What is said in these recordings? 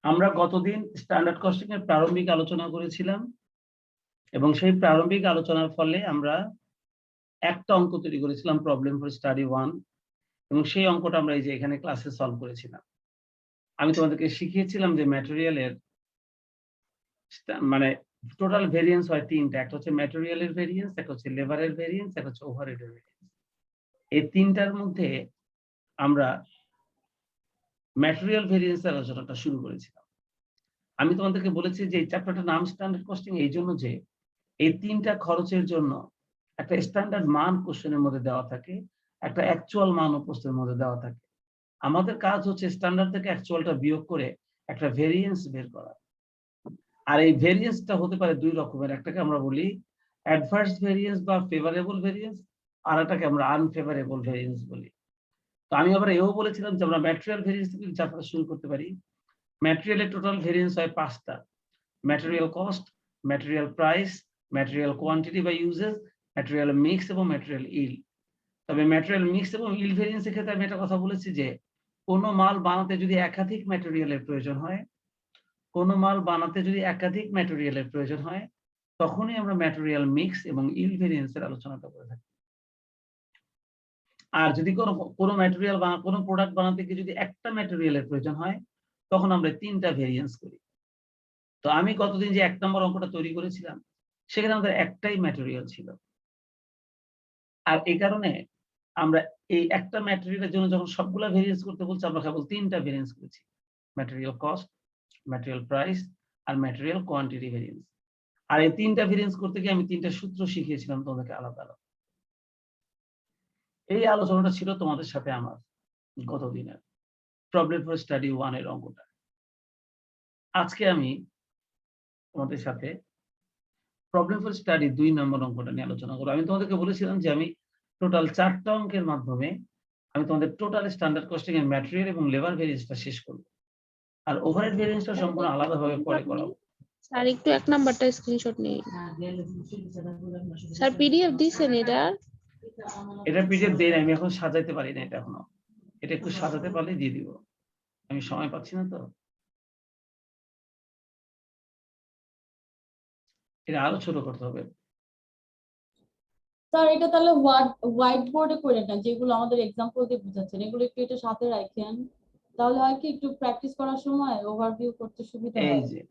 আমরা গতদিন standard costing এর প্রারম্ভিক আলোচনা করেছিলাম এবং সেই প্রারম্ভিক আলোচনার ফলে আমরা একটা অঙ্ক তৈরি করেছিলাম প্রবলেম ফর স্টাডি 1 এবং সেই অঙ্কটা আমরা এই যে এখানে ক্লাসে সলভ করেছিলাম। আমি তোমাদেরকে শিখিয়েছিলাম যে ম্যাটেরিয়ালের মানে টোটাল ভেরিয়েন্স হয় তিনটা, একটা হচ্ছে ম্যাটেরিয়ালের ভেরিয়েন্স, একটা হচ্ছে লেবারের ভেরিয়েন্স, একটা হচ্ছে ওভারহেডের ভেরিয়েন্স। এই তিনটার মধ্যে আমরা ম্যাটেরিয়াল ভেরিয়েন্সের আলোচনাটা শুরু করেছিলাম। আমি তোমাদেরকে বলেছি যে এই চ্যাপ্টারটার নাম স্ট্যান্ডার্ড কস্টিং এই জন্য যে এই তিনটা খরচের জন্য একটা স্ট্যান্ডার্ড মান কোশ্চেনের মধ্যে দেওয়া থাকে, একটা অ্যাকচুয়াল মানও প্রশ্নের মধ্যে দেওয়া থাকে। আমাদের কাজ হচ্ছে স্ট্যান্ডার্ড থেকে অ্যাকচুয়ালটা বিয়োগ করে একটা ভেরিয়েন্স বের করা। আর এই ভেরিয়েন্সটা হতে পারে দুই রকমের, একটাকে আমরা বলি অ্যাডভার্স ভেরিয়েন্স বা ফেভারেবল ভেরিয়েন্স, আর একটাকে আমরা আনফেভারেবল ভেরিয়েন্স বলি। তো আমি আবার এও বলেছিলাম যে আমরা ম্যাটেরিয়াল ভেরিয়েন্স থেকে চ্যাপ্টারটা শুরু করতে পারি। ম্যাটেরিয়ালের টোটাল ভেরিয়েন্স হয় 5টা: material cost, material price, material quantity বা ইউজেস, ম্যাটেরিয়াল মিক্স এবং ম্যাটেরিয়াল ইল। তবে ম্যাটেরিয়াল মিক্স এবং ইল ভেরিয়েন্সের ক্ষেত্রে আমি একটা কথা বলেছি যে কোনো মাল বানাতে যদি একাধিক ম্যাটেরিয়ালের প্রয়োজন হয়, কোনো মাল বানাতে যদি একাধিক ম্যাটেরিয়ালের প্রয়োজন হয়, তখনই আমরা ম্যাটেরিয়াল মিক্স এবং ইল ভেরিয়েন্সের আলোচনাটা করে থাকি। আর যদি কোনো ম্যাটেরিয়াল বা কোনো প্রোডাক্ট বানাতে গিয়ে যদি একটা ম্যাটেরিয়ালের প্রয়োজন হয়, তখন আমরা তিনটা ভেরিয়েন্স করি। তো আমি গতদিন যে 1 নম্বর অঙ্কটা তৈরি করেছিলাম, সেখানে আমাদের একটাই ম্যাটেরিয়াল ছিল। আর এই কারণে আমরা এই একটা ম্যাটেরিয়ালের জন্য যখন সবগুলা ভেরিয়েন্স করতে বলছি, আমরা কেবল 3টা ভেরিয়েন্স করেছি: ম্যাটেরিয়াল কস্ট, ম্যাটেরিয়াল প্রাইস আর ম্যাটেরিয়াল কোয়ান্টিটি ভেরিয়েন্স। আর এই 3টা ভেরিয়েন্স করতে গিয়ে আমি 3টা সূত্র শিখিয়েছিলাম তোমাদেরকে আলাদা আলাদা। এই আলোচনাটা ছিল তোমাদের সাথে আমার গতদিনের প্রবলেম ফর স্টাডি 1 এর অঙ্কটা। আজকে আমি তোমাদের সাথে প্রবলেম ফর স্টাডি 2 নম্বর অঙ্কটা নিয়ে আলোচনা করব। আমি তোমাদেরকে বলেছিলাম যে আমি টোটাল 4টা অঙ্কের মাধ্যমে আমি তোমাদের টোটাল স্ট্যান্ডার্ড কস্টিং এর ম্যাটেরিয়াল এবং লেবার ভেরিয়েন্সটা শেষ করব। আর ওভারহেড ভেরিয়েন্সটা সম্পূর্ণ আলাদাভাবে পরে করাবো। স্যার একটু 1 নাম্বারটা স্ক্রিনশট নেই। স্যার পিডিএফ দিছেন এটা পিডিএফ দেই না, আমি এখন সাজাইতে পারি না এটা এখনো। এটা একটু সাজাতে পারলে দিয়ে দিব। আমি সময় পাচ্ছি না তো। এটা আরো ছোট করতে হবে। স্যার এটা তাহলে হোয়াইট বোর্ডে করে না, যেগুলো আমাদের এক্সাম্পল দিয়ে বোঝাচ্ছেন এগুলো একটু এটা সাথে রাখেন, তাহলে হয় কি একটু প্র্যাকটিস করার সময় ওভারভিউ করতে সুবিধা এই হয়। যে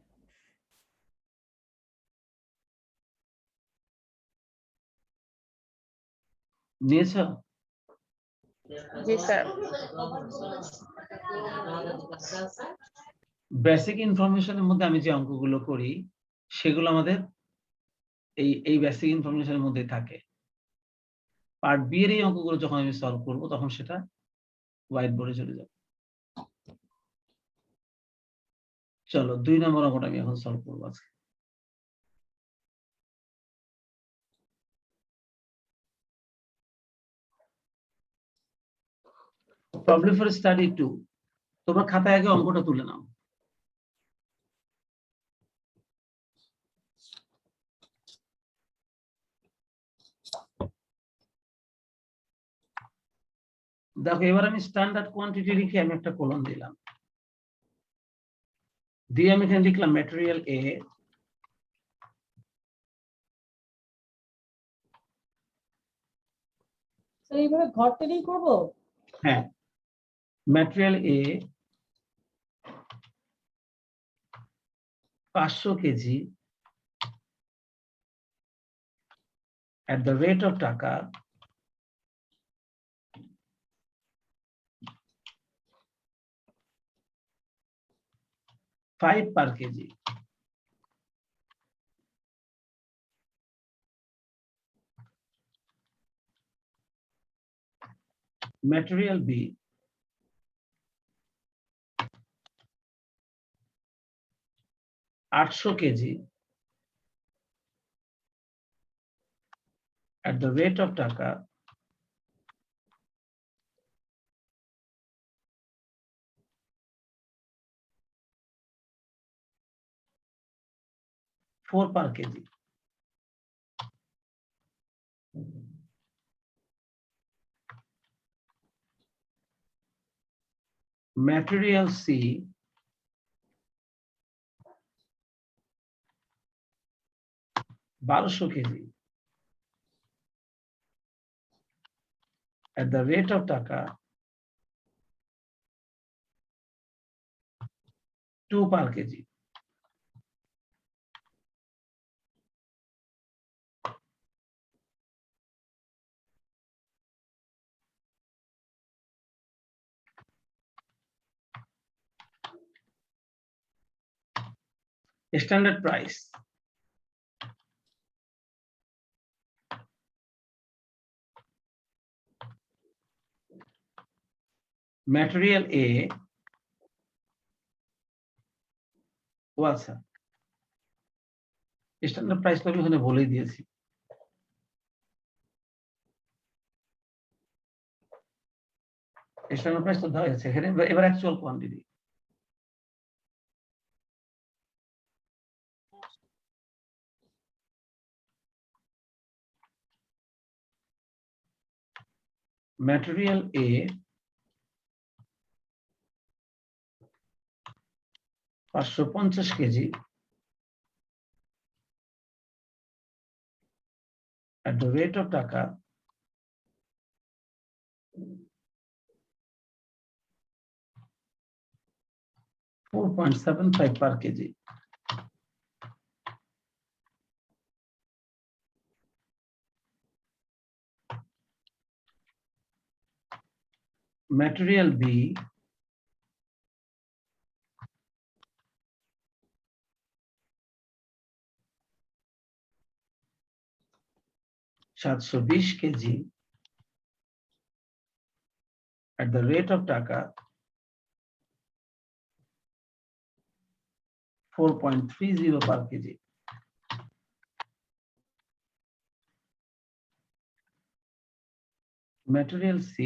নিয়েছ? জি স্যার। বেসিক ইনফরমেশনের মধ্যে আমি যে অঙ্কগুলো করি সেগুলো আমাদের এই বেসিক ইনফরমেশনের মধ্যে থাকে। পার্ট বি এর এই অঙ্কগুলো যখন আমি সলভ করব তখন সেটা হোয়াইট বোর্ডে চলে যাবে। চলো 2 নম্বর অঙ্কটা আমি এখন সলভ করব আজকে। Problem for study 2। তোমরা খাতায় আগে অঙ্কটা তুলে নাও। দেখো এবার আমি স্ট্যান্ডার্ড কোয়ান্টিটি লিখে আমি একটা কলম দিলাম, দিয়ে আমি এখানে লিখলাম ম্যাটেরিয়াল এ, স্যার এইভাবে ঘর থেকেই করব? হ্যাঁ, material A 500 KG at the rate of টাকা 5 per KG. Material B 800 KG at the rate of টাকা 4 per KG. Material C 1200 KG at the rate of টাকা 2 per kg. Standard price. Material A ও আচ্ছা, standard price তো আমি ওখানে বলেই দিয়েছি। Standard price তো দেওয়া হয়েছে এখানে, এবার actual quantity. Material A 550 KG at the rate of টাকা 4.75 per kg. Material B 720 KG at the rate of টাকা 4.30 per kg. Material C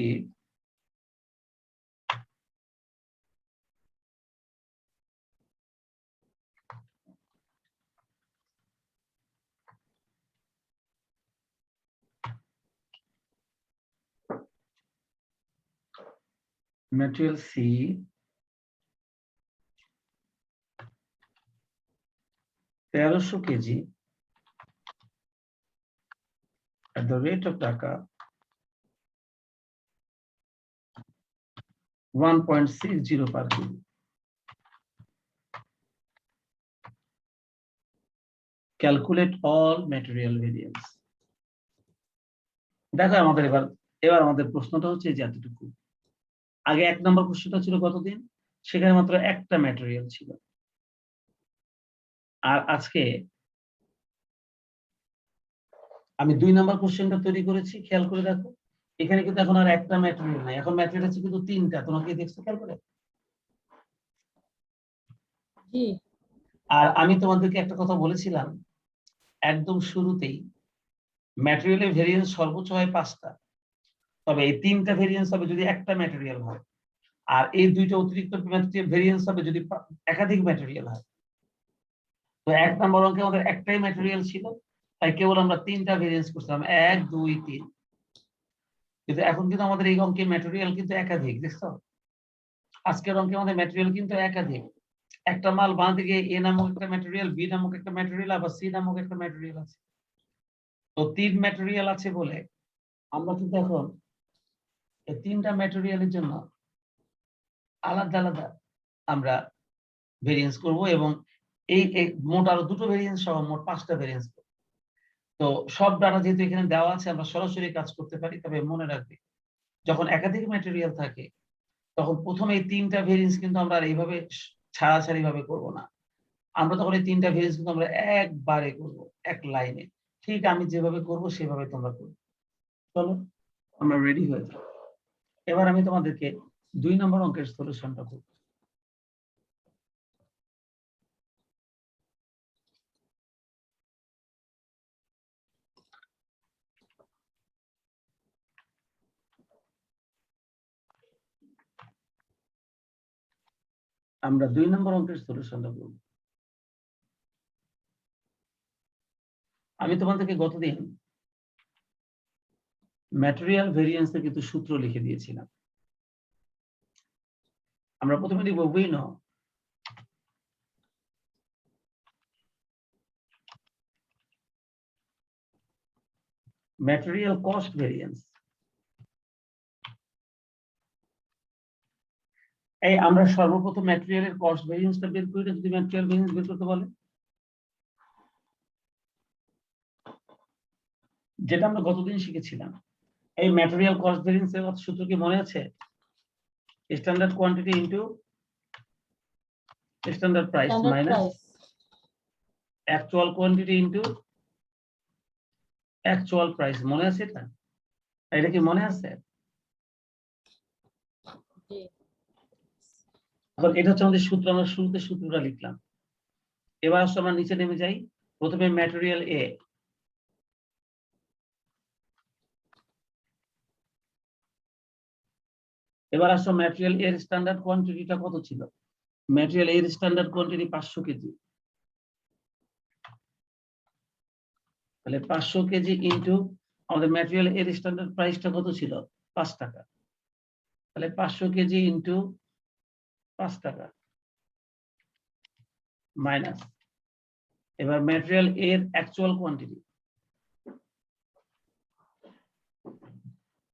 1300 KG at the rate of টাকা 1.60 per kg. Calculate all material variance. দেখো আমাদের এবার আমাদের প্রশ্নটা হচ্ছে যে এতটুকু। আগে 1 নম্বর প্রশ্নটা ছিল কতদিন, সেখানে মাত্র একটা ম্যাটেরিয়াল ছিল। আর আজকে আমি 2 নম্বর কোশ্চেনটা তৈরি করেছি, খেয়াল করে দেখো। এখানে কিন্তু এখন আর একটা ম্যাটেরিয়াল নাই, এখন ম্যাটেরিয়াল আছে কিন্তু 3টা। তোমরা কি দেখছো খেয়াল করে? জি। আর আমি তোমাদেরকে একটা কথা বলেছিলাম একদম শুরুতেই, ম্যাটেরিয়ালের ভেরিয়েন্স সর্বোচ্চ হয় 5টা, তবে এই 3টা ভেরিয়েন্স হবে যদি একটা ম্যাটেরিয়াল হয়, আর এই 2টা অতিরিক্ত ভেরিয়েন্স হবে যদি একাধিক ম্যাটেরিয়াল হয়। তো 1 নম্বর অঙ্কে আমাদের একটাই ম্যাটেরিয়াল ছিল, তাই কেবল আমরা 3টা ভেরিয়েন্স করছিলাম, 1 2 3। কিন্তু এখন কিন্তু আমাদের এই অঙ্কে ম্যাটেরিয়াল কিন্তু একাধিক, দেখছো? আজকের অঙ্কে আমাদের ম্যাটেরিয়াল কিন্তু একাধিক। একটা মাল বাঁ দিকে এ নামক একটা ম্যাটেরিয়াল, বি নামক একটা ম্যাটেরিয়াল, আবার সি নামক একটা ম্যাটেরিয়াল আছে। তো 3 ম্যাটেরিয়াল আছে বলে আমরা কিন্তু এখন এই 3টা ম্যাটেরিয়ালের জন্য আলাদা আলাদা আমরা ভেরিয়েন্স করব, এবং এই মোট আরো 2টো ভেরিয়েন্স সহ মোট 5টা ভেরিয়েন্স। তো সব ডাটা যেহেতু এখানে দেওয়া আছে আমরা সরাসরি কাজ করতে পারি, তবে মনে রাখবে যখন একাধিক ম্যাটেরিয়াল থাকে তখন প্রথমে এই 3টা ভেরিয়েন্স কিন্তু আমরা আর এইভাবে ছাড়াছাড়ি ভাবে করবো না। আমরা তখন এই 3টা ভেরিয়েন্স কিন্তু আমরা একবারে করব, এক লাইনে। ঠিক আমি যেভাবে করব সেভাবে তোমরা করবে। চলো আমরা রেডি হয়ে যাই। এবার আমি তোমাদেরকে 2 নম্বর অঙ্কের সলিউশনটা করব। আমরা 2 নম্বর অঙ্কের সলিউশনটা করব। আমি তোমাদেরকে গতদিন ম্যাটেরিয়াল ভেরিয়েন্সের কিন্তু সূত্র লিখে দিয়েছিলাম। আমরা প্রথমে লিখব we know material cost variance. এই আমরা সর্বপ্রথম ম্যাটেরিয়ালের কস্ট ভেরিয়েন্সটা বের করি, যদি ম্যাটেরিয়াল ভেরিয়েন্স বের করতে বলে, যেটা আমরা গতদিন শিখেছিলাম। এই ম্যাটেরিয়াল কস্ট ভেরিয়েন্স এর সূত্র কি মনে আছে? Standard quantity into standard price minus actual quantity into actual price. মনে আছে এটা? এটা কি মনে আছে? এখন এটা হচ্ছে আমাদের সূত্র, আমরা শুরুতে সূত্রটা লিখলাম। এবার আসলে আমরা নিচে নেমে যাই। প্রথমে ম্যাটেরিয়াল এ, এবার আসো ম্যাটেরিয়াল এর স্ট্যান্ডার্ড কোয়ান্টিটিটা কত ছিল? ম্যাটেরিয়াল এর স্ট্যান্ডার্ড কোয়ান্টিটি 500 কেজি। তাহলে 500 কেজি ইনটু আমাদের ম্যাটেরিয়াল এর স্ট্যান্ডার্ড প্রাইসটা কত ছিল? 5 টাকা। তাহলে 500 কেজি ইনটু 5 টাকা মাইনাস, এবার ম্যাটেরিয়াল এর অ্যাকচুয়াল কোয়ান্টিটি।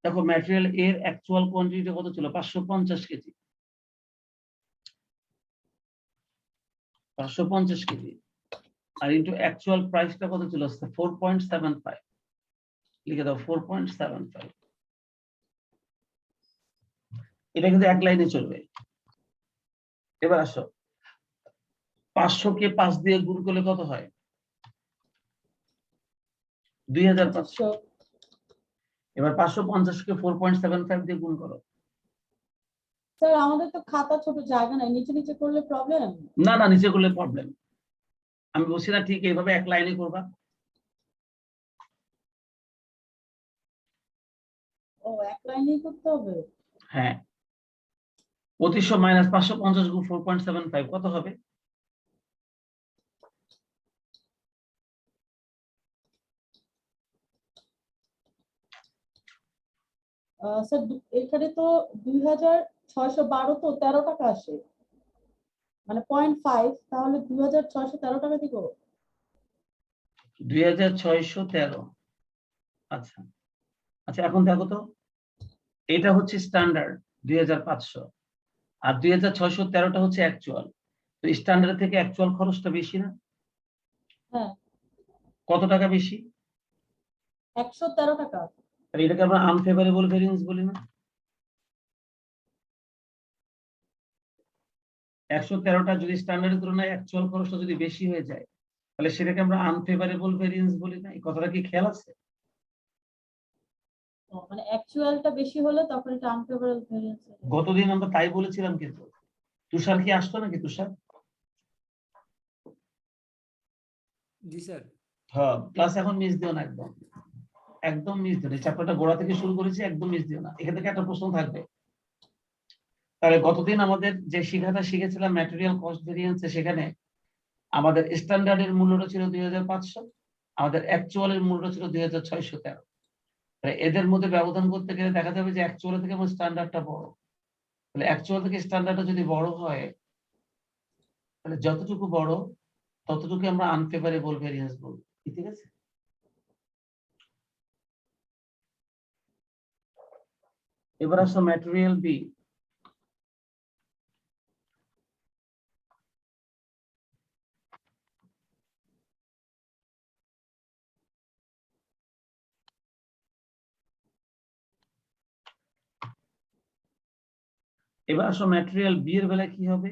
দেখো ম্যাটেরিয়াল এর অ্যাকচুয়াল কোয়ান্টিটিটা কত ছিল? 550 কেজি। 550 কেজি আর ইনটু অ্যাকচুয়াল প্রাইসটা কত ছিল? 4.75। লিখে দাও 4.75। এটা কিন্তু এক লাইনে চলবে। এবার আসো 500 কে 5 দিয়ে গুণ করলে কত হয়? 2500। এবার 550 কে 4.75 দিয়ে গুণ করো। স্যার আমাদের তো খাতা ছোট জায়গা নাই, নিচে নিচে করলে প্রবলেম? না না, নিচে করলে প্রবলেম। আমি বলছি না ঠিক এইভাবে এক লাইনে করবা। ও এক লাইনেই করতে হবে? হ্যাঁ, 2500 মাইনাস 550 গুণ 4.75 কত হবে? স্যার এখানে তো 2612 তো 13 টাকা আসে, মানে 0.5, তাহলে 2613 টাকা দিব। 2613। আচ্ছা আচ্ছা, এখন দেখো তো, এটা হচ্ছে স্ট্যান্ডার্ড 2500 আর 2613টা হচ্ছে অ্যাকচুয়াল। তো স্ট্যান্ডার্ড থেকে অ্যাকচুয়াল খরচটা বেশি না? হ্যাঁ। কত টাকা বেশি? 113 টাকা। আর এটাকে আমরা আনফেভারেবল ভেরিয়েন্স বলি না? 113টা যদি স্ট্যান্ডার্ডের তুলনায় অ্যাকচুয়াল খরচটা যদি বেশি হয়ে যায়, তাহলে সেটাকে আমরা আনফেভারেবল ভেরিয়েন্স বলি না? এই কথাটা কি খেয়াল আছে? মানে অ্যাকচুয়ালটা বেশি হলে তখন এটা আনফেভারেবল ভেরিয়েন্স। গতদিন আমরা তাই বলেছিলাম, কিন্তু তুষার কি আসতো নাকি? তুষার? জি স্যার। হ্যাঁ, ক্লাস এখন মিস দিও না, একদম একদম মিস দিও না। চ্যাপ্টারটা গোড়া থেকে শুরু করেছি, একদম মিস দিও না। এখান থেকে একটা প্রশ্ন থাকবে। তাহলে গতদিন আমাদের যে শিক্ষাটা শিখেছিলাম ম্যাটেরিয়াল কস্ট ভেরিয়েন্সে, সেখানে আমাদের স্ট্যান্ডার্ডের মূল্যটা ছিল 2500, আমাদের অ্যাকচুয়ালের মূল্য ছিল 2613। এদের মধ্যে ব্যবধান করতে গেলে দেখা যাবে যে অ্যাকচুয়াল থেকে আমার স্ট্যান্ডার্ডটা বড়। তাহলে অ্যাকচুয়াল থেকে স্ট্যান্ডার্ডটা যদি বড় হয়, তাহলে যতটুকু বড় ততটুকু আমরা আনফেভারেবল ভেরিয়েন্স বলবো। ঠিক আছে? এবার আসো ম্যাটেরিয়াল বি। এবার আসো ম্যাটেরিয়াল বি এর বেলায় কি হবে?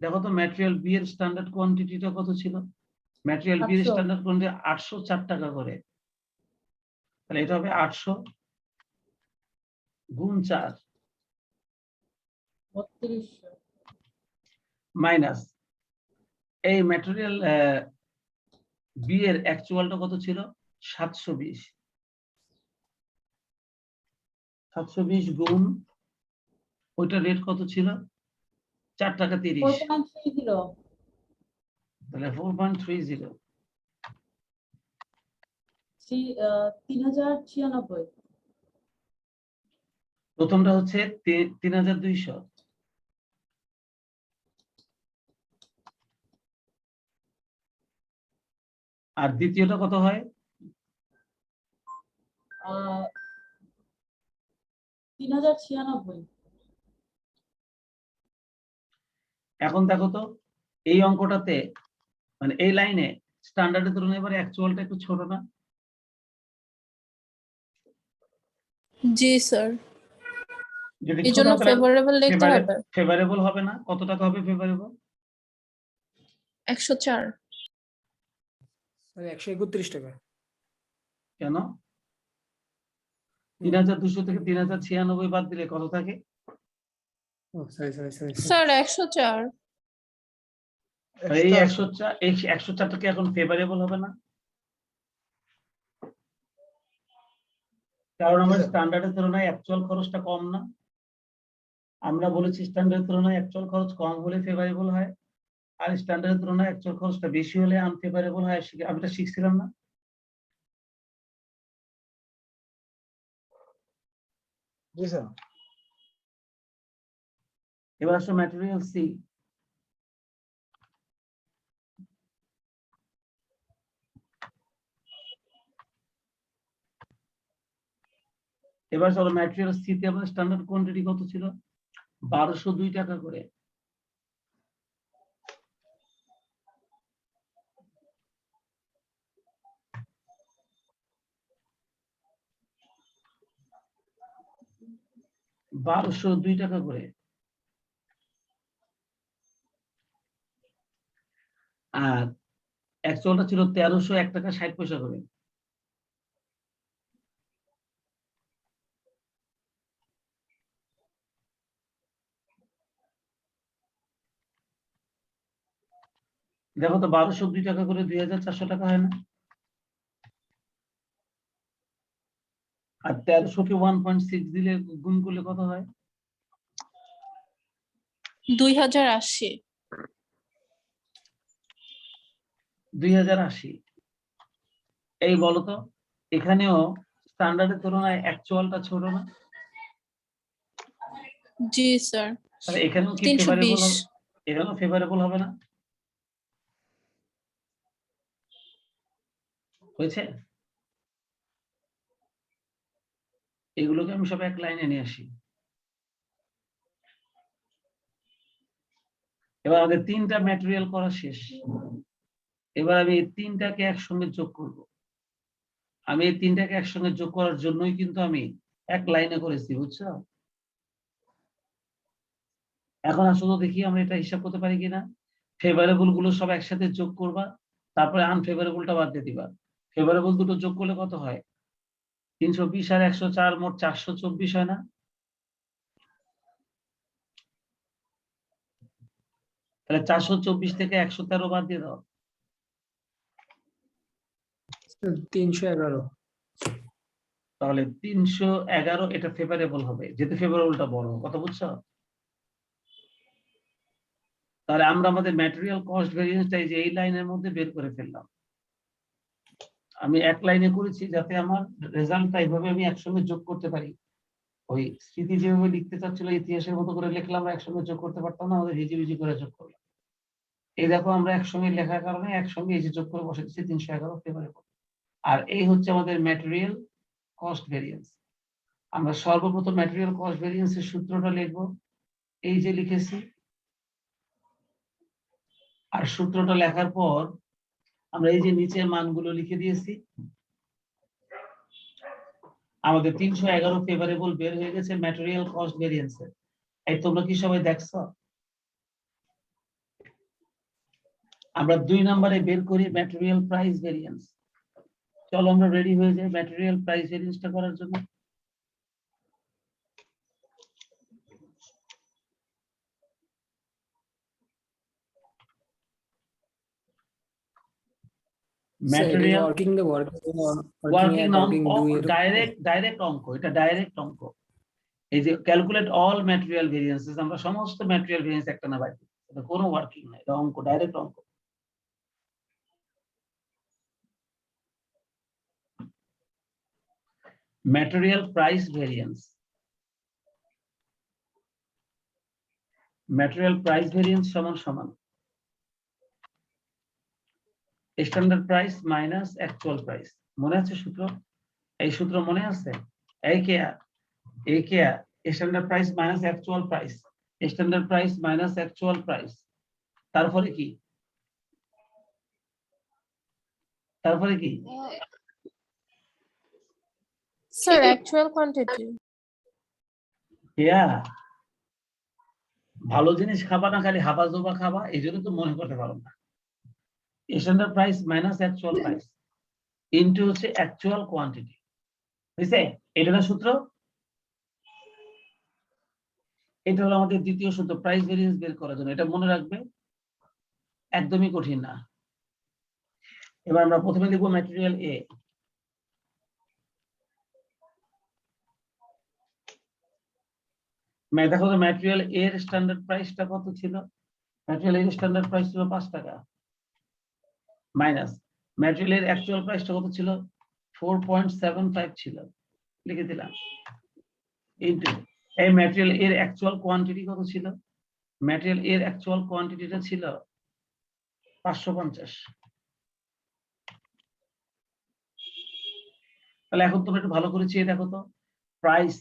দেখো তো ম্যাটেরিয়াল বি এর স্ট্যান্ডার্ড কোয়ান্টিটিটা কত ছিল? ম্যাটেরিয়াল বি এর 800। স্ট্যান্ডার্ড কোয়ান্টিটি 804 টাকা করে। তাহলে এটা হবে 800 গুণ 4 3200 মাইনাস এই ম্যাটেরিয়াল বি এর অ্যাকচুয়ালটা কত ছিল? 720। 720 গুণ ওইটা রেট কত ছিল? 4 টাকা 30। 4.30। তাহলে 4.30। 3096। প্রথমটা হচ্ছে 3200, আর দ্বিতীয়টা কত হয়? 3096। এখন দেখো তো এই অঙ্কটাতে মানে এই লাইনে স্ট্যান্ডার্ডের তুলনায় এবারে অ্যাকচুয়ালটা একটু ছোট না? জি স্যার, যদি এই ছোট জন্য হয় তাহলে ফেভারেবল লিখতে হবে। ফেভারেবল হবে না? কত টাকা হবে ফেভারেবল? 104। স্যার 131 টাকা। কেন? 3200 থেকে 3096 বাদ দিলে কত থাকে? ও সরি সরি সরি স্যার 104। আর এই 104 এই 104টা কি এখন ফেভারেবল হবে না? কারণ আমার স্ট্যান্ডার্ডের তুলনায় অ্যাকচুয়াল খরচটা কম না? আমরা বলেছি স্ট্যান্ডার্ডের তুলনায় অ্যাকচুয়াল খরচ কম হলে ফেভারেবল হয়, আর স্ট্যান্ডার্ডের তুলনায় অ্যাকচুয়াল খরচটা বেশি হলে আনফেভারেবল হয়। আমি এটা শিখছিলাম না? জি স্যার। এবার আসো ম্যাটেরিয়াল সি। এবার চলো ম্যাটেরিয়াল সি তে আমাদের স্ট্যান্ডার্ড কোয়ান্টিটি কত ছিল? 1202 টাকা করে। টাকা করে। আর অ্যাকচুয়ালটা ছিল 1301 টাকা 60 পয়সা করে। দেখো তো 1202 টাকা করে 2400 টাকা হয় না? আর 1300 কে 1.6 দিলে গুণ করলে কত হয়? 2080। 2080। এই বলতো এখানেও স্ট্যান্ডার্ডের তুলনায় অ্যাকচুয়ালটা ছোট না? জি স্যার, তাহলে এখানেও কি ফেভারেবল 320। হবে? এখানেও ফেভারেবল হবে না? হয়েছে? এগুলোকে আমি সব এক লাইনে নিয়ে আসি। এবার আমাদের 3টা ম্যাটেরিয়াল করা শেষ। এবার আমি এই 3টাকে একসঙ্গে যোগ করব। আমি এই 3টাকে একসঙ্গে যোগ করার জন্যই কিন্তু আমি এক লাইনে করেছি, বুঝছো? এখন আসলে দেখি আমরা এটা হিসাব করতে পারি কিনা। ফেভারেবল গুলো সব একসাথে যোগ করবা, তারপরে আনফেভারেবলটা বাদ দিয়ে দিবা। ফেভারেবল দুটো যোগ করলে কত হয়? 320 আর 104 মোট 424 হয় না? তাহলে 424 থেকে 113 বাদ দিয়ে দাও। 311। তাহলে 311 এটা ফেভারেবল হবে, যেহেতু ফেভারেবলটা বড়। কথা বুঝছো? তাহলে আমরা আমাদের ম্যাটেরিয়াল কস্ট ভেরিয়েন্সটা এই যে এই লাইনের মধ্যে বের করে ফেললাম। আমি এক লাইনে করেছি যাতে আমার রেজাল্টটা এইভাবে আমি একসঙ্গে যোগ করতে পারি। ওই স্মৃতি যেভাবে লিখতে চাচ্ছিল ইতিহাসের মতো করে লিখলাম, একসঙ্গে যোগ করতে পারতাম না, আমাদের হিজিবিজি করে যোগ করলাম। এই দেখো আমরা একসঙ্গে লেখার কারণে একসঙ্গে এই যে যোগ করে বসে দিচ্ছি 311 ফেভারেবল। আর এই হচ্ছে আমাদের ম্যাটেরিয়াল কস্ট ভেরিয়েন্স। আমরা সর্বপ্রথম ম্যাটেরিয়াল কস্ট ভেরিয়েন্সের সূত্রটা লিখব, এই যে লিখেছি। আর সূত্রটা লেখার পর আমরা এই যে নিচের মানগুলো লিখে দিয়েছি। আমাদের 311 ফেভারেবল বের হয়ে গেছে ম্যাটেরিয়াল কস্ট ভেরিয়েন্সের। এই তোমরা কি সবাই দেখছো? আমরা 2 নম্বরে বের করি ম্যাটেরিয়াল প্রাইস ভেরিয়েন্স। চলো আমরা রেডি হয়ে যাই ম্যাটেরিয়াল প্রাইস ভেরিয়েন্সটা করার জন্য। Material working working do direct অঙ্ক, এটা ডাইরেক্ট অঙ্ক। এই যে ক্যালকুলেট অল ম্যাটেরিয়াল ভেরিয়েন্সেস, আমরা সমস্ত ম্যাটেরিয়াল ভেরিয়েন্স একটা না বাইরে, এটা কোনো ওয়ার্কিং না, এটা অঙ্ক, ডাইরেক্ট অঙ্ক। Material price variance. Material price variance সমান সমান standard price minus actual price. মনে আছে সূত্র? এই সূত্র মনে আছে? এই কে standard price minus actual price, standard price minus actual price, তারপরে কি? Sir actual quantity. ভালো জিনিস খাবা না, খালি হাবা জোবা খাবা, এই জন্য তো মনে করতে পারো না। Standard price minus actual price into হচ্ছে অ্যাকচুয়াল কোয়ান্টিটি, বুঝছে? এটা না সূত্র? এটা হলো আমাদের দ্বিতীয় সূত্র প্রাইস ভেরিয়েন্স বের করার জন্য। এটা মনে রাখবে, একদমই কঠিন না। এবার আমরা প্রথমে লিখবো ম্যাটেরিয়াল এ। দেখো তো ম্যাটেরিয়াল এর স্ট্যান্ডার্ড প্রাইসটা কত ছিল? ম্যাটেরিয়াল এর স্ট্যান্ডার্ড প্রাইস ছিল 5 টাকা, মাইনাস ম্যাটেরিয়াল এর অ্যাকচুয়াল প্রাইসটা কত ছিল? 4.75 ছিল, লিখে দিলাম, ইনটু এই ম্যাটেরিয়াল এর অ্যাকচুয়াল কোয়ান্টিটি কত ছিল? ম্যাটেরিয়াল এর অ্যাকচুয়াল কোয়ান্টিটিটা ছিল 550। তাহলে এখন তোমরা একটু ভালো করে চেয়ে দেখো তো, প্রাইস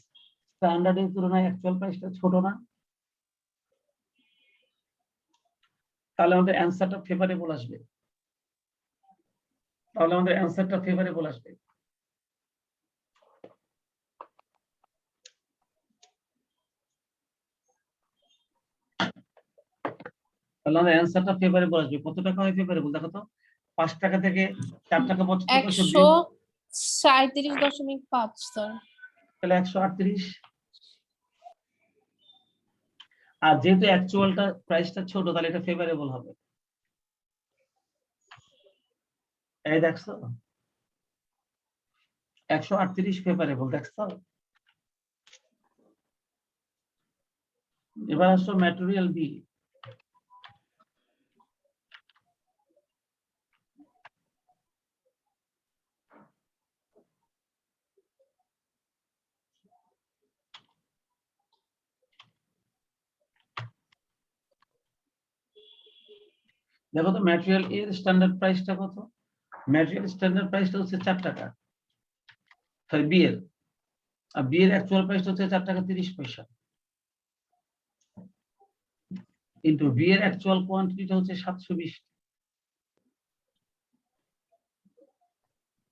স্ট্যান্ডার্ডের তুলনায় অ্যাকচুয়াল প্রাইসটা ছোট না? তাহলে আমাদের অ্যান্সারটা ফেভারেবল আসবে। তাহলে আমাদের অ্যান্সারটা ফেভারেবল আসবে। কত টাকা হয় ফেভারেবল দেখো তো? 5 টাকা থেকে 4 টাকা 75 পয়সা বিয়োগ, 137.5 স্যার। তাহলে 138। আর যেহেতু অ্যাকচুয়ালটা প্রাইসটা ছোট, তাহলে এটা ফেভারেবল হবে। এই দেখছো 138 ফেভারেবল, দেখছো? এবার আসো ম্যাটেরিয়াল বি। দেখো তো ম্যাটেরিয়াল এর স্ট্যান্ডার্ড প্রাইসটা কত? ম্যাটেরিয়াল স্ট্যান্ডার্ড প্রাইসটা হচ্ছে 4 টাকা, সরি বি এর, আর বি এর অ্যাকচুয়াল প্রাইসটা হচ্ছে 4 টাকা 30 পয়সা, কিন্তু বি এর অ্যাকচুয়াল কোয়ান্টিটিটা হচ্ছে 720।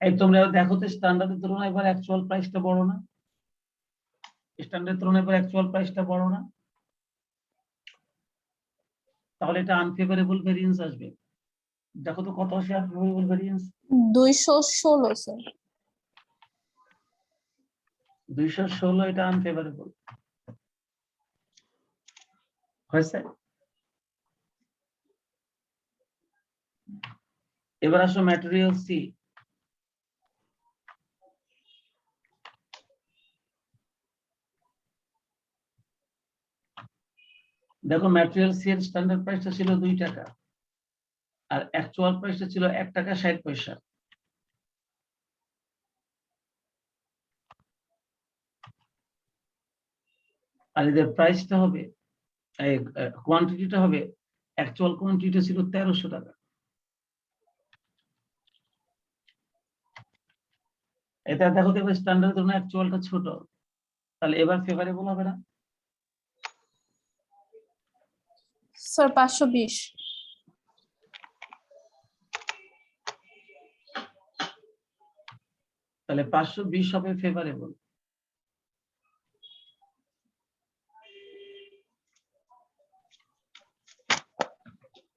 এই তোমরা দেখো তো স্ট্যান্ডার্ডের তুলনায় এবার অ্যাকচুয়াল প্রাইসটা বড় না? স্ট্যান্ডার্ডের তুলনায় এবার অ্যাকচুয়াল প্রাইসটা বড় না? তাহলে এটা আনফেভারেবল ভেরিয়েন্স আসবে। দেখো তো কত আসে আনফেভারেবল ভেরিয়েন্স? 216 স্যার। 216, এটা আনফেভারেবল হয়েছে। এবার আসো ম্যাটেরিয়াল সি। দেখো ম্যাটেরিয়াল সি এর স্ট্যান্ডার্ড প্রাইসটা ছিল 2 টাকা, আর অ্যাকচুয়াল প্রাইসটা ছিল 1 টাকা 60 পয়সা। আর এদের প্রাইসটা হবে, এই কোয়ান্টিটিটা হবে, অ্যাকচুয়াল কোয়ান্টিটিটা ছিল 1300 টাকা। এটা দেখো তো স্ট্যান্ডার্ড তুলনায় অ্যাকচুয়ালটা ছোট, তাহলে এবার ফেভারেবল হবে না? স্যার 520। তাহলে 520 হবে ফেভারেবল।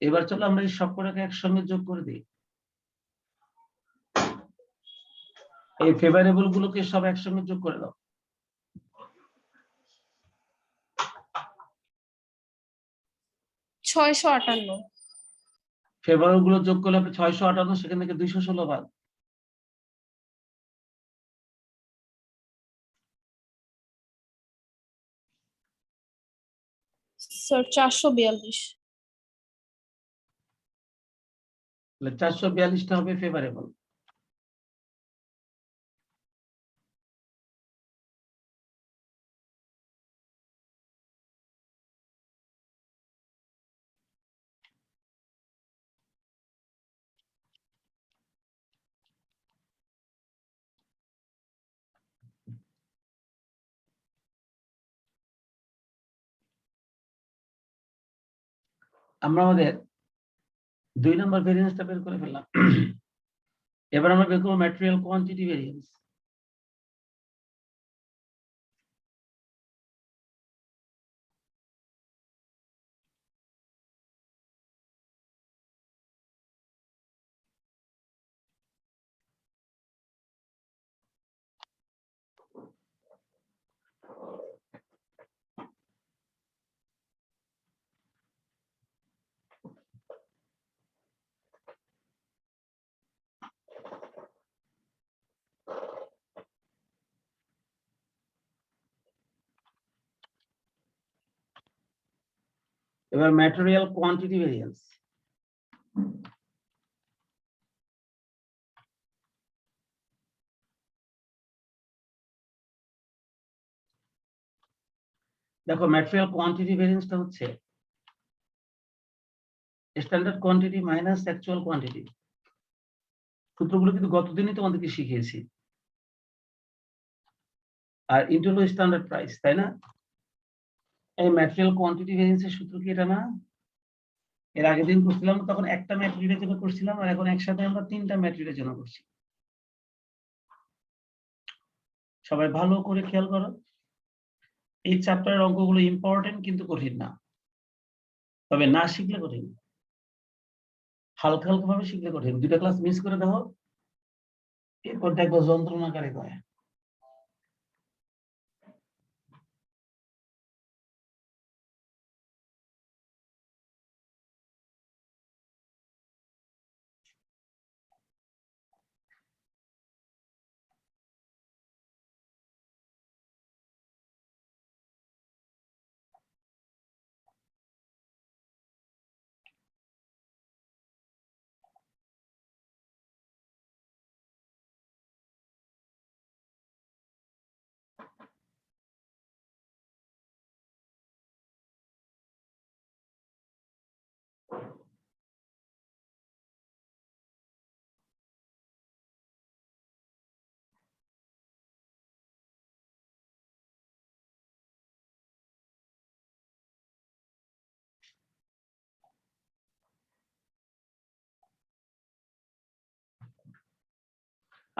এবার চলো আমরা এই সবকটাকে একসঙ্গে যোগ করে দিই। এই ফেভারেবল গুলোকে সব একসঙ্গে যোগ করে দাও। ছয়শো 58। ফেভারেবল গুলো যোগ করলে হবে 658, সেখান থেকে 216 বাদ। স্যার 442। তাহলে 442টা হবে ফেভারেবল। আমরা আমাদের 2 নম্বর ভেরিয়েন্সটা বের করে ফেললাম। এবার আমরা বের করব ম্যাটেরিয়াল কোয়ান্টিটি ভেরিয়েন্স। এবার ম্যাটেরিয়াল কোয়ান্টিটি ভেরিয়েন্স। দেখো ম্যাটেরিয়াল কোয়ান্টিটি ভেরিয়েন্সটা হচ্ছে standard quantity minus actual quantity. সূত্রগুলো কিন্তু গতদিনই তোমাদেরকে শিখিয়েছি। আর ইনটু হলো স্ট্যান্ডার্ড প্রাইস, তাই না? এই ম্যাটেরিয়াল কোয়ান্টিটি ভেরিয়েন্সের সূত্র কি এটা না? এর আগের দিন করছিলাম তখন একটা ম্যাটেরিয়ালের জন্য করছিলাম, আর এখন একসাথে আমরা 3টা ম্যাটেরিয়ালের জন্য করছি। সবাই ভালো করে খেয়াল করো, এই চ্যাপ্টারের অঙ্কগুলো ইম্পর্টেন্ট কিন্তু কঠিন না, তবে না শিখলে কঠিন, হালকা হালকা ভাবে শিখলে কঠিন। 2টা ক্লাস মিস করে দাও, এরপর দেখবো যন্ত্রণাকারী হয়।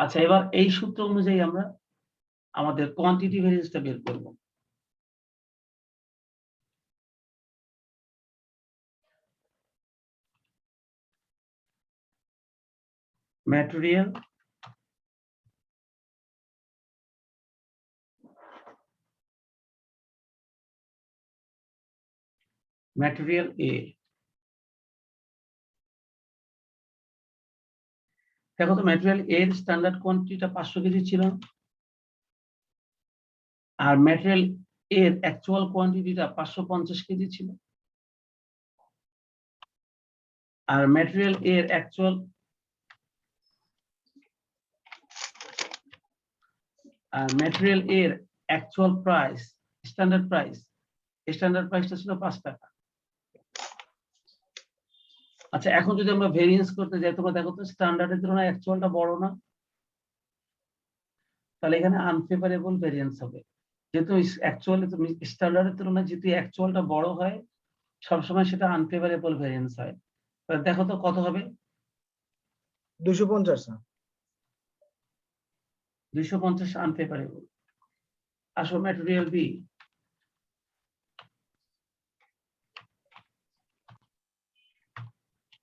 আচ্ছা, এবার এই সূত্র অনুযায়ী আমরা আমাদের কোয়ান্টিটি ভেরিয়েন্সটা বের করব। ম্যাটেরিয়াল এ, দেখো তো ম্যাটেরিয়াল এর স্ট্যান্ডার্ড কোয়ান্টিটিটা 500 কেজি ছিল, আর ম্যাটেরিয়াল এর অ্যাকচুয়াল কোয়ান্টিটিটা 550 কেজি ছিল। আর ম্যাটেরিয়াল এর অ্যাকচুয়াল প্রাইস, স্ট্যান্ডার্ড প্রাইসটা ছিল 5 টাকা। আচ্ছা, এখন যদি আমরা ভেরিয়েন্স করতে যাই, তোমরা দেখো তো স্ট্যান্ডার্ডের তুলনায় অ্যাকচুয়ালটা বড় না? তাহলে এখানে আনফেভারেবল ভেরিয়েন্স হবে, যেহেতু অ্যাকচুয়ালি তুমি স্ট্যান্ডার্ডের তুলনায় যদি অ্যাকচুয়ালটা বড় হয়, সবসময় সেটা আনফেভারেবল ভেরিয়েন্স হয়। দেখো তো কত হবে? 250 না? 250 আনফেভারেবল। আসো ম্যাটেরিয়াল বি।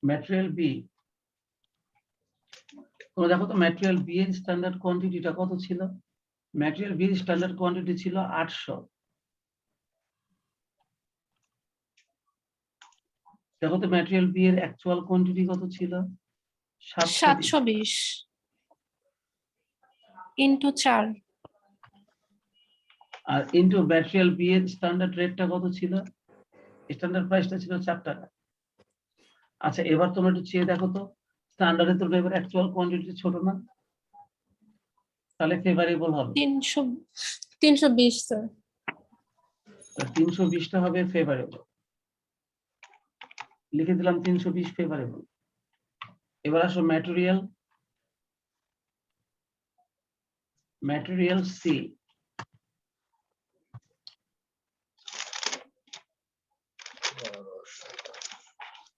ম্যাটেরিয়াল বি, তোমরা দেখো তো ম্যাটেরিয়াল বি এর স্ট্যান্ডার্ড কোয়ান্টিটিটা কত ছিল? ম্যাটেরিয়াল বি এর স্ট্যান্ডার্ড কোয়ান্টিটি ছিল 800। দেখো তো ম্যাটেরিয়াল বি এর অ্যাকচুয়াল কোয়ান্টিটি কত ছিল? 720 ইন্টু 4। আর ইনটু ম্যাটেরিয়াল বি এর স্ট্যান্ডার্ড রেটটা কত ছিল? স্ট্যান্ডার্ড প্রাইসটা ছিল 4 টাকা। আচ্ছা, এবার তোমরা একটু চেয়ে দেখো তো, স্ট্যান্ডার্ডের তুলনায় এবার অ্যাকচুয়াল কোয়ান্টিটি ছোট না? তাহলে ফেভারেবল হবে। 320 স্যার। 320টা হবে ফেভারেবল, লিখে দিলাম 320 ফেভারেবল। এবার আসো ম্যাটেরিয়াল সি।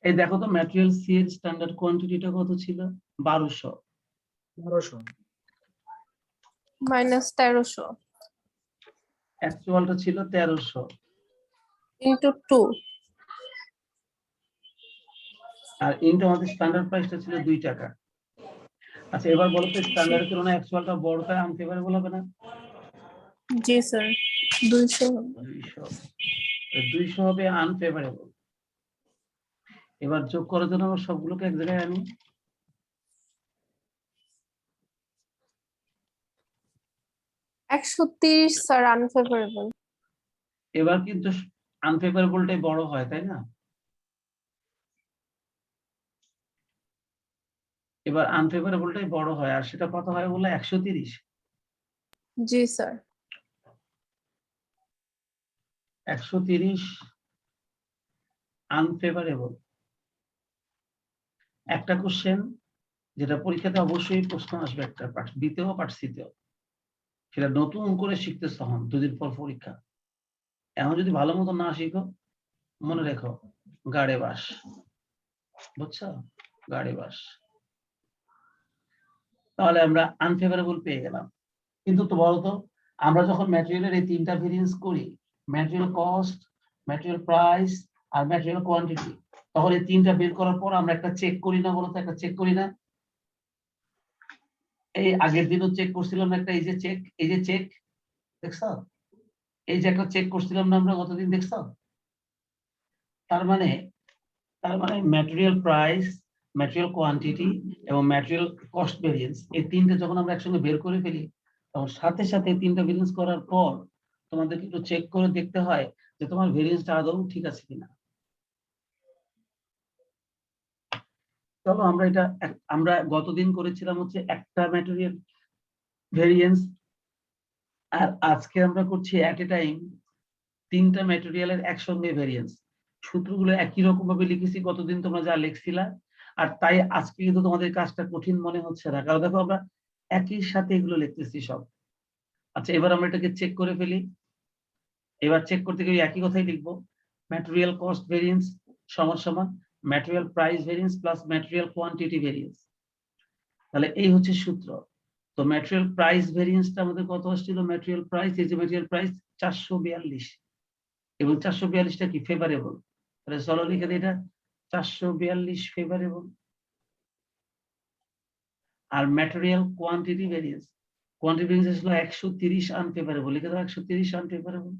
এই দেখো তো ম্যাটেরিয়াল সি এর স্ট্যান্ডার্ড কোয়ান্টিটিটা কত ছিল? 1200। 1200। মাইনাস 1300 অ্যাকচুয়ালটা ছিল 1300। ইন্টু 2। আর ইনটু আমাদের স্ট্যান্ডার্ড প্রাইসটা ছিল 2 টাকা। আচ্ছা এবার বলো তো স্ট্যান্ডার্ডের তুলনায় অ্যাকচুয়ালটা বড় তাই আনফেভারেবল হবে না? জি স্যার 200 200। 200 হবে আনফেভারেবল। এবার যোগ করার জন্য আমরা সবগুলোকে এক জায়গায় আনি। 130 স্যার আনফেভারেবল। এবার কিন্তু আনফেভারেবলটাই বড় হয় তাই না? এবার আনফেভারেবলটাই বড় হয় আর সেটা কত হয় বলে 130। জি স্যার 130 আনফেভারেবল। একটা কোশ্চেন যেটা পরীক্ষাতে অবশ্যই প্রশ্ন আসবে, একটা পার্ট বিতেও পার্ট সিতেও, সেটা নতুন করে শিখতেছ তখন 2 দিন পর পরীক্ষা। এখন যদি ভালো মতো না শিখো মনে রেখো গাড়ে বাস। বুঝছো? গাড়ে বাস। তাহলে আমরা আনফেভারেবল পেয়ে গেলাম। কিন্তু তো বলতো আমরা যখন ম্যাটেরিয়ালের এই 3টা ভেরিয়েন্স করি, ম্যাটেরিয়াল কস্ট, ম্যাটেরিয়াল প্রাইস আর ম্যাটেরিয়াল কোয়ান্টিটি, তখন এই 3টা বের করার পর আমরা একটা চেক করি না বলতো? একটা চেক করি না? এই আগের দিনও চেক করছিলাম একটা, এই যে চেক, এই যে চেক দেখছো? এই যে একটা চেক করছিলাম না আমরা গতদিন, দেখছো? তার মানে ম্যাটেরিয়াল প্রাইস, ম্যাটেরিয়াল কোয়ান্টিটি এবং ম্যাটেরিয়াল কস্ট ভেরিয়েন্স, এই 3টা যখন আমরা একসঙ্গে বের করে ফেলি তখন সাথে সাথে 3টা ভেরিয়েন্স করার পর তোমাদেরকে একটু চেক করে দেখতে হয় যে তোমার ভেরিয়েন্সটা আদৌ ঠিক আছে কিনা। চলো আমরা গতদিন করেছিলাম হচ্ছে একটা ম্যাটেরিয়াল ভেরিয়েন্স, আর আজকে আমরা করছি এট এ টাইম 3টা ম্যাটেরিয়ালের একসঙ্গে ভেরিয়েন্স। সূত্রগুলো একই রকম ভাবে লিখেছি গতদিন তোমরা যা লিখছিলা, আর তাই আজকে কিন্তু তোমাদের কাজটা কঠিন মনে হচ্ছে না, কারণ দেখো আমরা একই সাথে এগুলো লিখতেছি সব। আচ্ছা এবার আমরা এটাকে চেক করে ফেলি। এবার চেক করতে গিয়ে একই কথাই লিখবো, ম্যাটেরিয়াল কস্ট ভেরিয়েন্স সমান সমান material price variance plus material quantity variance. তাহলে এই হচ্ছে সূত্র। তো ম্যাটেরিয়াল প্রাইস ভেরিয়েন্সটা আমাদের কত আসছিল? ম্যাটেরিয়াল প্রাইস, এই যে ম্যাটেরিয়াল প্রাইস 442, এবং 442টা কি ফেভারেবল। তাহলে চলো লিখে দিই এটা 442 ফেভারেবল। আর material quantity variance, quantity variance হলো 130 আনফেভারেবল। লিখে দাও 130 আনফেভারেবল।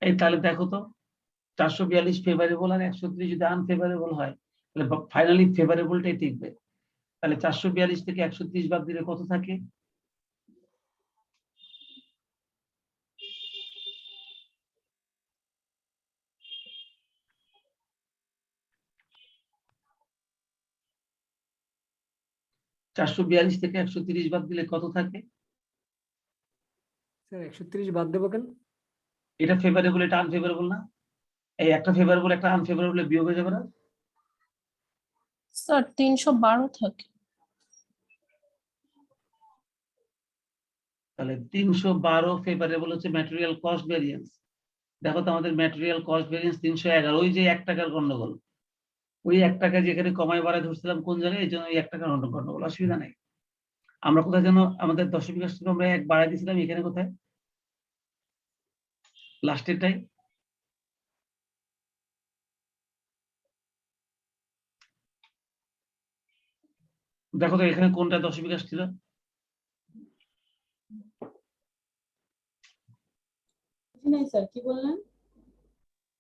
এই তাহলে দেখো তো 442 ফেভারেবল আর 130 যদি আনফেভারেবল হয় তাহলে ফাইনালি ফেভারেবলটাই টিকবে। তাহলে 442 থেকে 130 বাদ দিলে কত থাকে? চারশো 442 থেকে 130 বাদ দিলে কত থাকে? স্যার 130 বাদ দেবো কেন? এটা ফেভারেবল, এটা আনফেভারেবল না? এই একটা ফেভারেবল একটা আনফেভারেবল বিয়োগ হয়ে যাবে না? স্যার 312 থাকে। তাহলে 312 ফেভারেবল হচ্ছে ম্যাটেরিয়াল কস্ট ভেরিয়েন্স। দেখো তো আমাদের ম্যাটেরিয়াল কস্ট ভেরিয়েন্স 311, ওই যে 1 টাকার গন্ডগোল, ওই 1 টাকা যেখানে কমায় বাড়ায় ধরছিলাম কোন জায়গায়, এই জন্য ওই 1 টাকার গন্ডগোল। অসুবিধা নেই। আমরা কোথায় যেন আমাদের দশমিক আসলে আমরা 1 বাড়ায় দিয়েছিলাম, এখানে কোথায় লাস্টেরটাই? দেখো তো এখানে কোনটা দশমিক আসছিল? নাই স্যার, কি বললেন?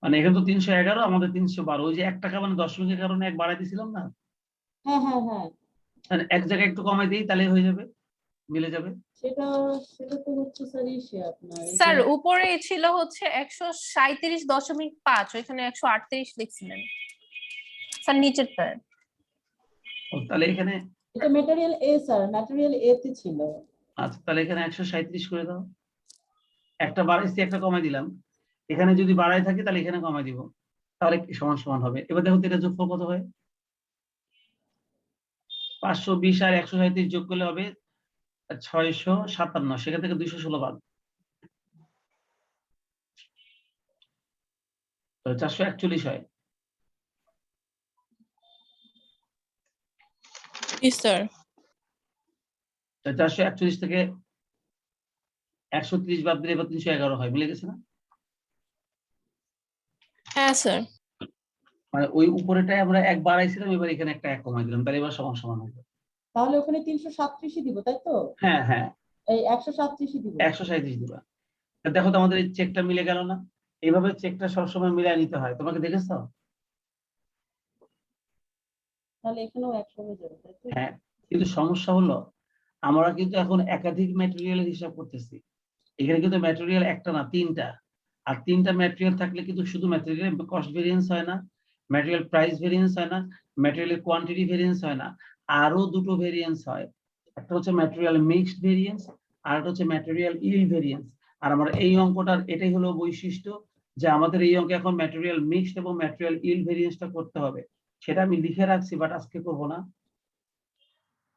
মানে এখানে তো 311, আমাদের 312, ওই যে 1 টাকা মানে দশমিকের কারণে 1 বাড়ায় দিয়েছিলাম না? হ্যাঁ হ্যাঁ হ্যাঁ, মানে এক জায়গায় একটু কমাই দিই তাহলে হয়ে যাবে, মিলে যাবে। সেটা সেটা তো হচ্ছে স্যার ইসে আপনার এই স্যার যে উপরে ছিল হচ্ছে 137.5, ওইখানে 138 লিখছিলেন স্যার নিচেরটায়। তাহলে এখানে এটা ম্যাটেরিয়াল এ স্যার, ম্যাটেরিয়াল এ তে ছিল। আচ্ছা তাহলে এখানে 137 করে দাও। একটা বাড়াইছি একটা কমাই দিলাম, এখানে যদি বাড়াই থাকে তাহলে এখানে কমাই দিব, তাহলে সমান সমান হবে। এবার দেখো এটা যোগফল কত হয়? 520 আর 137 যোগ করলে হবে 657, সেখান থেকে 216 বাদ। তো 441 হয়। জি স্যার। তো 441 থেকে 130 বাদ দিলে এবার 311 হয়, মিলে গেছে না? হ্যাঁ স্যার। মানে ওই উপরেটায় আমরা 1 বাড়াইছিলাম, এবার এখানে একটা 1 কমাই দিলাম, তাহলে এবার সমান সমান হবে। তাহলে ওখানে 337ই দিব, তাই তো? হ্যাঁ হ্যাঁ, এই 137ই দিব। 137 দিবা। তা দেখো তো আমাদের এই চেকটা মিলে গেল না? এইভাবে চেকটা সবসময় মিলিয়ে নিতে হয়, তোমাকে দেখেছো? তাহলে এখানেও 100 হয়ে যাবে, তাই তো? হ্যাঁ, কিন্তু সমস্যা হলো আমরা কিন্তু এখন একাধিক ম্যাটেরিয়ালের হিসাব করতেছি। এখানে কিন্তু ম্যাটেরিয়াল একটা না, 3টা। আর 3টা ম্যাটেরিয়াল থাকলে কিন্তু শুধু ম্যাটেরিয়াল কস্ট ভেরিয়েন্স হয় না, ম্যাটেরিয়াল প্রাইস ভেরিয়েন্স হয় না, ম্যাটেরিয়ালের কোয়ান্টিটি ভেরিয়েন্স হয় না, আরো দুটো ভেরিয়েন্স হয়। একটা হচ্ছে ম্যাটেরিয়াল মিক্সড ভেরিয়েন্স, আর একটা হচ্ছে ম্যাটেরিয়াল ইল্ড ভেরিয়েন্স। আর আমার এই অঙ্কটার এটাই হলো বৈশিষ্ট্য যে আমাদের এই অঙ্কে এখন ম্যাটেরিয়াল মিক্সড এবং ম্যাটেরিয়াল ইল্ড ভেরিয়েন্সটা করতে হবে। সেটা আমি লিখে রাখছি, বাট আজকে করবো না।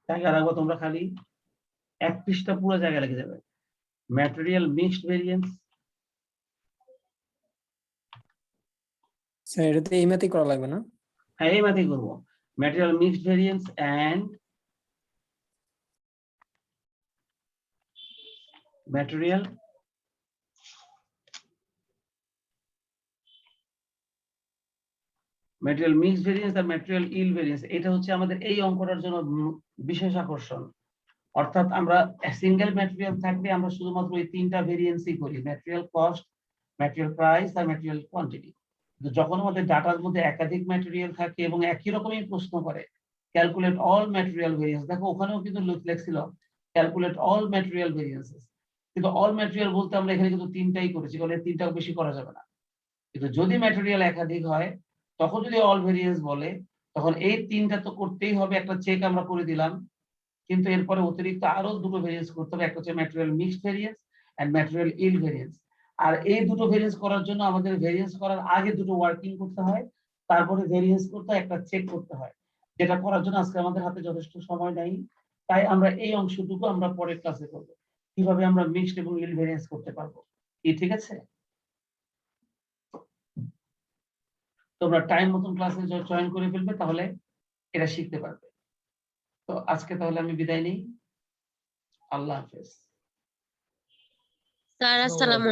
জায়গা রাখবো, তোমরা খালি 1 পৃষ্ঠা পুরো জায়গা লেগে যাবে। ম্যাটেরিয়াল মিক্সড ভেরিয়েন্স, স্যার এটাতে এই ম্যাথই করা লাগবে না? হ্যাঁ এই ম্যাথই করবো। Material mixed variance and material mixed variance আর ম্যাটেরিয়াল ইল্ড ভেরিয়েন্স, এটা হচ্ছে আমাদের এই অঙ্কটার জন্য বিশেষ আকর্ষণ। অর্থাৎ আমরা সিঙ্গেল ম্যাটেরিয়াল থাকলে আমরা শুধুমাত্র এই 3টা ভেরিয়েন্সই করি, ম্যাটেরিয়াল কস্ট, ম্যাটেরিয়াল প্রাইস আর ম্যাটেরিয়াল কোয়ান্টিটি। কিন্তু যখন আমাদের ডাটার মধ্যে একাধিক ম্যাটেরিয়াল থাকে এবং একই রকমই প্রশ্ন করে, ক্যালকুলেট অল ম্যাটেরিয়াল ভেরিয়েন্স, দেখো ওখানেও কিন্তু লেখছিল ক্যালকুলেট অল ম্যাটেরিয়াল ভেরিয়েন্সেস, কিন্তু অল ম্যাটেরিয়াল বলতে আমরা এখানে কিন্তু 3টাই করেছি, কারণ এই 3টাও বেশি করা যাবে না। কিন্তু যদি ম্যাটেরিয়াল একাধিক হয়, তখন যদি অল ভেরিয়েন্স বলে, তখন এই 3টা তো করতেই হবে, একটা চেক আমরা করে দিলাম। কিন্তু এরপরে অতিরিক্ত আরো দুটো ভেরিয়েন্স করতে হবে, একটা হচ্ছে material mixed variance and material yield variance. আর এই দুটো ভেরিয়েন্স করার জন্য আমাদের ভেরিয়েন্স করার আগে দুটো ওয়ার্কিং করতে হয়, তারপরে ভেরিয়েন্স করতে হয়, একটা চেক করতে হয়। যেটা করার জন্য আজকে আমাদের হাতে যথেষ্ট সময় নেই, তাই আমরা এই অংশটুকু আমরা পরের ক্লাসে করব, কিভাবে আমরা মিক্সড এবং ইল্ড ভেরিয়েন্স করতে পারবো। কি ঠিক আছে? তোমরা টাইম মতন ক্লাসে জয়েন করে ফেলবে, তাহলে এটা শিখতে পারবে। তো আজকে তাহলে আমি বিদায় নিই। আল্লাহ হাফেজ। স্যার আসসালামু